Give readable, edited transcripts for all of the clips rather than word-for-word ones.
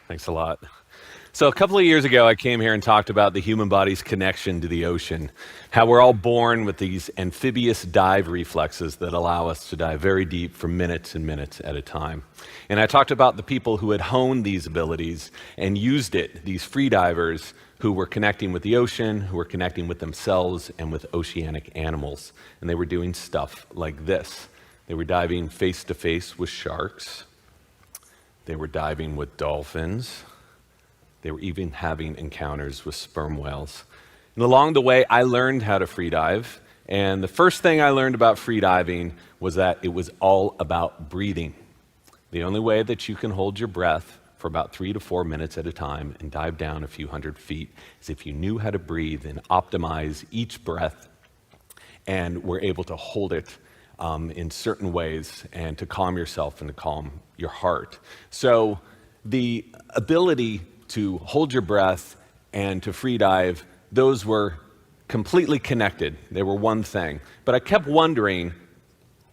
Thanks a lot. So a couple of years ago, I came here and talked about the human body's connection to the ocean, how we're all born with these amphibious dive reflexes that allow us to dive very deep for minutes and minutes at a time. And I talked about the people who had honed these abilities and used it, these free divers who were connecting with the ocean, who were connecting with themselves and with oceanic animals. And they were doing stuff like this. They were diving face to face with sharks. They were diving with dolphins. They were even having encounters with sperm whales. And along the way, I learned how to free dive. And the first thing I learned about free diving was that it was all about breathing. The only way that you can hold your breath for about 3 to 4 minutes at a time and dive down a few hundred feet is if you knew how to breathe and optimize each breath and were able to hold it in certain ways and to calm yourself and to calm your heart. So the ability to hold your breath and to free dive, those were completely connected. They were one thing. But I kept wondering,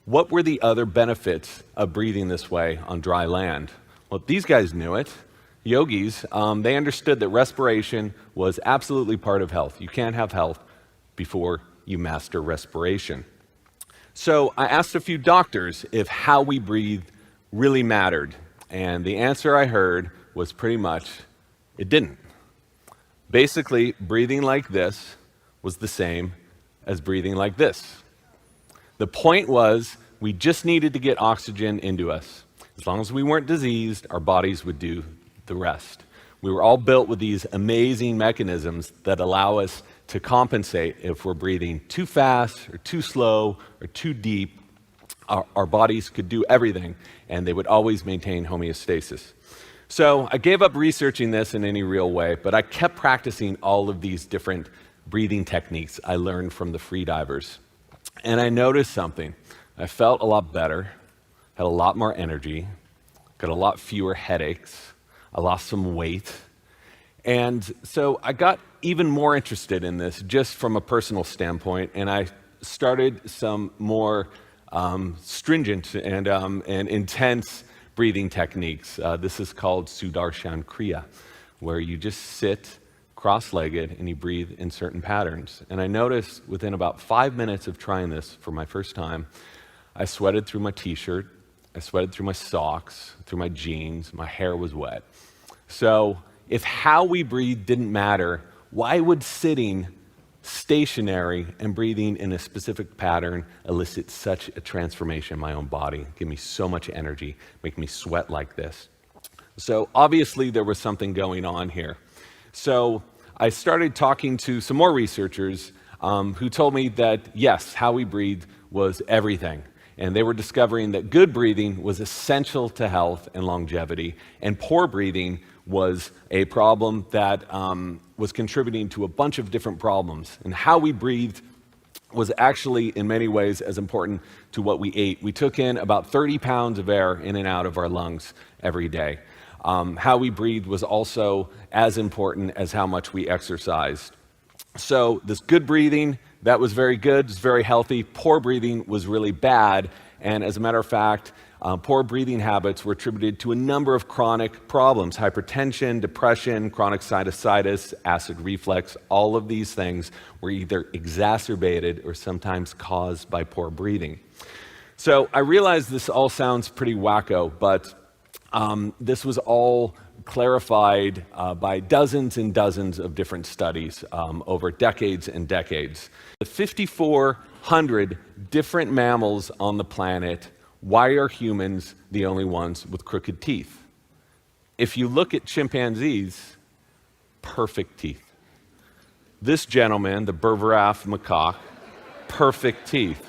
what were the other benefits of breathing this way on dry land? Well, these guys knew it. Yogis, they understood that respiration was absolutely part of health. You can't have health before you master respiration. So I asked a few doctors if how we breathe really mattered. And the answer I heard was pretty much, it didn't. Basically, breathing like this was the same as breathing like this. The point was, we just needed to get oxygen into us. As long as we weren't diseased, our bodies would do the rest. We were all built with these amazing mechanisms that allow us to compensate if we're breathing too fast or too slow or too deep. Our bodies could do everything, and they would always maintain homeostasis. So I gave up researching this in any real way, but I kept practicing all of these different breathing techniques I learned from the free divers. And I noticed something. I felt a lot better, had a lot more energy, got a lot fewer headaches, I lost some weight. And so I got even more interested in this just from a personal standpoint, and I started some more stringent and intense breathing techniques. This is called Sudarshan Kriya, where you just sit cross-legged and you breathe in certain patterns. And I noticed within about 5 minutes of trying this for my first time, I sweated through my t-shirt, I sweated through my socks, through my jeans, my hair was wet. So if how we breathe didn't matter, why would sitting stationary and breathing in a specific pattern elicit such a transformation in my own body, give me so much energy, make me sweat like this? So obviously there was something going on here. So I started talking to some more researchers who told me that yes, how we breathe was everything. And they were discovering that good breathing was essential to health and longevity, and poor breathing was a problem that was contributing to a bunch of different problems. And how we breathed was actually, in many ways, as important to what we ate. We took in about 30 pounds of air in and out of our lungs every day. How we breathed was also as important as how much we exercised. So this good breathing, that was very good, it's very healthy. Poor breathing was really bad. And as a matter of fact, poor breathing habits were attributed to a number of chronic problems: hypertension, depression, chronic sinusitis, acid reflux. All of these things were either exacerbated or sometimes caused by poor breathing. So I realize this all sounds pretty wacko, but this was all clarified by dozens and dozens of different studies over decades and decades. The 5,400 different mammals on the planet, why are humans the only ones with crooked teeth? If you look at chimpanzees, perfect teeth. This gentleman, the Bergerac macaque, perfect teeth.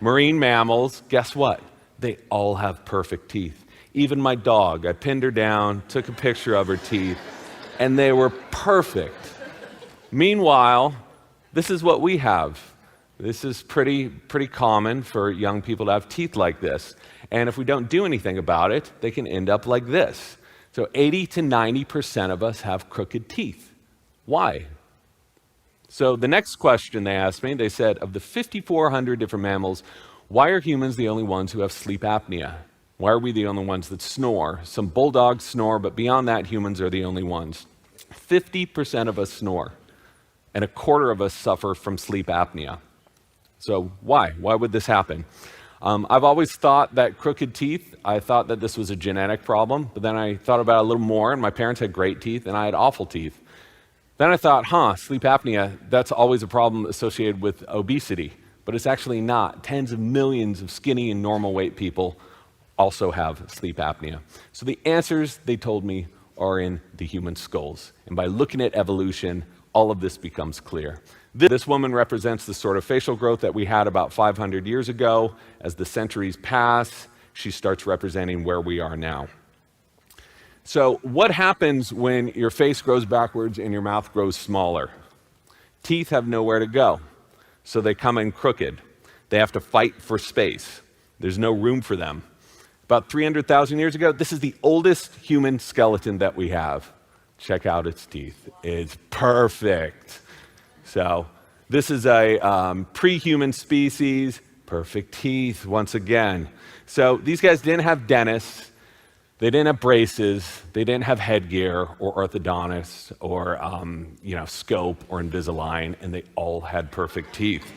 Marine mammals, guess what? They all have perfect teeth. Even my dog, I pinned her down, took a picture of her teeth, and they were perfect. Meanwhile, this is what we have. This is pretty common for young people to have teeth like this. And if we don't do anything about it, they can end up like this. So 80 to 90% of us have crooked teeth. Why? So the next question they asked me, they said, of the 5,400 different mammals, why are humans the only ones who have sleep apnea? Why are we the only ones that snore? Some bulldogs snore, but beyond that, humans are the only ones. 50% of us snore, and a quarter of us suffer from sleep apnea. So why? Why would this happen? I've always thought that crooked teeth, I thought that this was a genetic problem, but then I thought about it a little more, and my parents had great teeth, and I had awful teeth. Then I thought, sleep apnea, that's always a problem associated with obesity, but it's actually not. Tens of millions of skinny and normal weight people also have sleep apnea. So the answers, they told me, are in the human skulls. And by looking at evolution, all of this becomes clear. This woman represents the sort of facial growth that we had about 500 years ago. As the centuries pass, she starts representing where we are now. So what happens when your face grows backwards and your mouth grows smaller? Teeth have nowhere to go, so they come in crooked. They have to fight for space. There's no room for them. About 300,000 years ago, this is the oldest human skeleton that we have. Check out its teeth. It's perfect. So this is a pre-human species, perfect teeth once again. So these guys didn't have dentists, they didn't have braces, they didn't have headgear or orthodontists or scope or Invisalign, and they all had perfect teeth.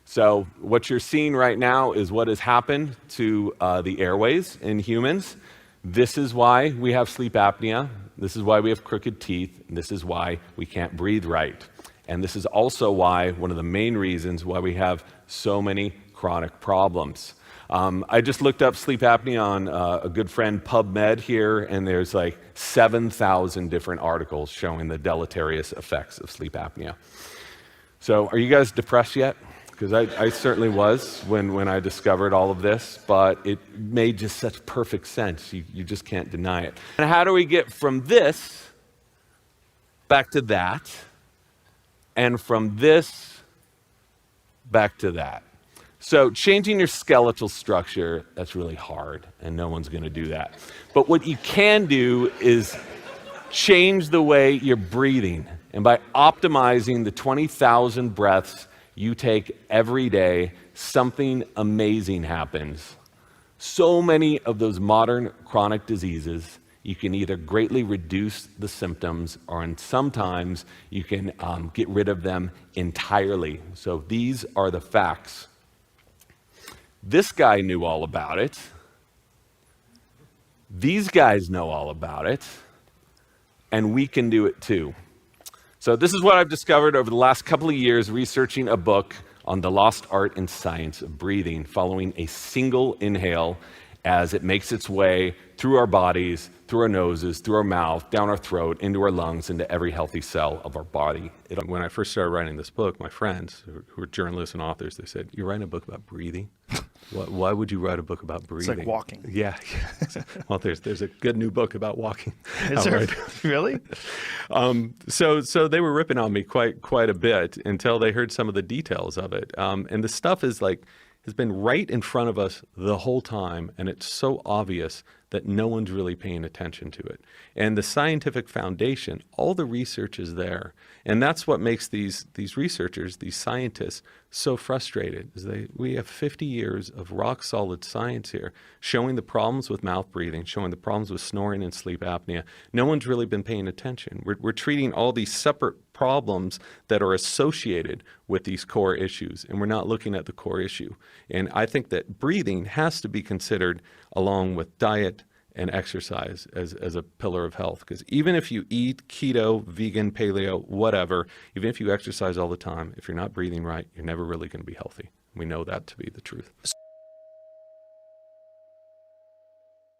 So what you're seeing right now is what has happened to the airways in humans. This is why we have sleep apnea. This is why we have crooked teeth. And this is why we can't breathe right. And this is also why, one of the main reasons why we have so many chronic problems. I just looked up sleep apnea on a good friend PubMed here, and there's like 7,000 different articles showing the deleterious effects of sleep apnea. So are you guys depressed yet? Because I certainly was when I discovered all of this, but it made just such perfect sense. You just can't deny it. And how do we get from this back to that, and from this back to that? So changing your skeletal structure, that's really hard, and no one's going to do that. But what you can do is change the way you're breathing. And by optimizing the 20,000 breaths you take every day, something amazing happens. So many of those modern chronic diseases, you can either greatly reduce the symptoms, or sometimes you can get rid of them entirely. So these are the facts. This guy knew all about it. These guys know all about it. And we can do it too. So this is what I've discovered over the last couple of years researching a book on the lost art and science of breathing, following a single inhale as it makes its way through our bodies, through our noses, through our mouth, down our throat, into our lungs, into every healthy cell of our body. When I first started writing this book, my friends, who are journalists and authors, they said, "You're writing a book about breathing? Why would you write a book about breathing?" It's like walking. Yeah. Well, there's a good new book about walking. Is there? Really? So they were ripping on me quite a bit until they heard some of the details of it. And the stuff has been right in front of us the whole time, and it's so obvious that no one's really paying attention to it. And the scientific foundation, all the research is there. And that's what makes these researchers, these scientists, so frustrated, is we have 50 years of rock solid science here, showing the problems with mouth breathing, showing the problems with snoring and sleep apnea. No one's really been paying attention. We're treating all these separate problems that are associated with these core issues, and we're not looking at the core issue. And I think that breathing has to be considered along with diet and exercise as a pillar of health. Because even if you eat keto, vegan, paleo, whatever, even if you exercise all the time, if you're not breathing right, you're never really going to be healthy. We know that to be the truth.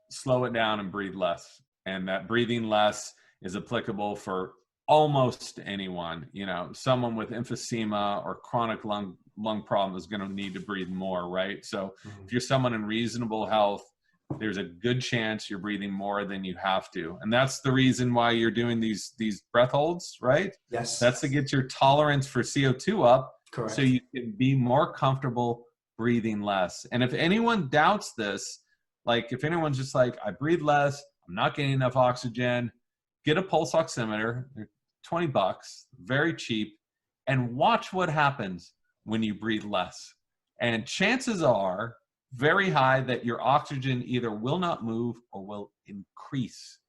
Slow it down and breathe less. And that breathing less is applicable for almost anyone. Someone with emphysema or chronic lung problem is going to need to breathe more, right? So if you're someone in reasonable health, there's a good chance you're breathing more than you have to. And that's the reason why you're doing these breath holds, right? Yes. That's to get your tolerance for CO2 up. Correct. So you can be more comfortable breathing less. And if anyone doubts this, like if anyone's just like, I breathe less, I'm not getting enough oxygen, get a pulse oximeter. They're $20, very cheap, and watch what happens when you breathe less. And chances are very high that your oxygen either will not move or will increase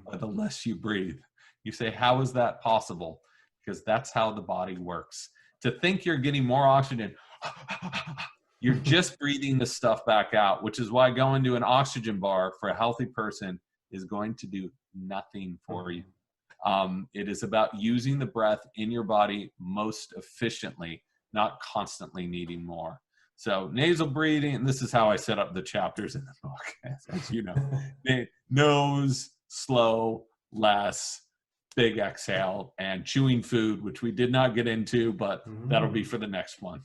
by the less you breathe. You say, how is that possible? Because that's how the body works. To think you're getting more oxygen, you're just breathing the stuff back out, which is why going to an oxygen bar for a healthy person is going to do nothing for you. It is about using the breath in your body most efficiently, not constantly needing more. So nasal breathing, and this is how I set up the chapters in the book, as you know. Nose, slow, less, big exhale, and chewing food, which we did not get into, but that'll be for the next one.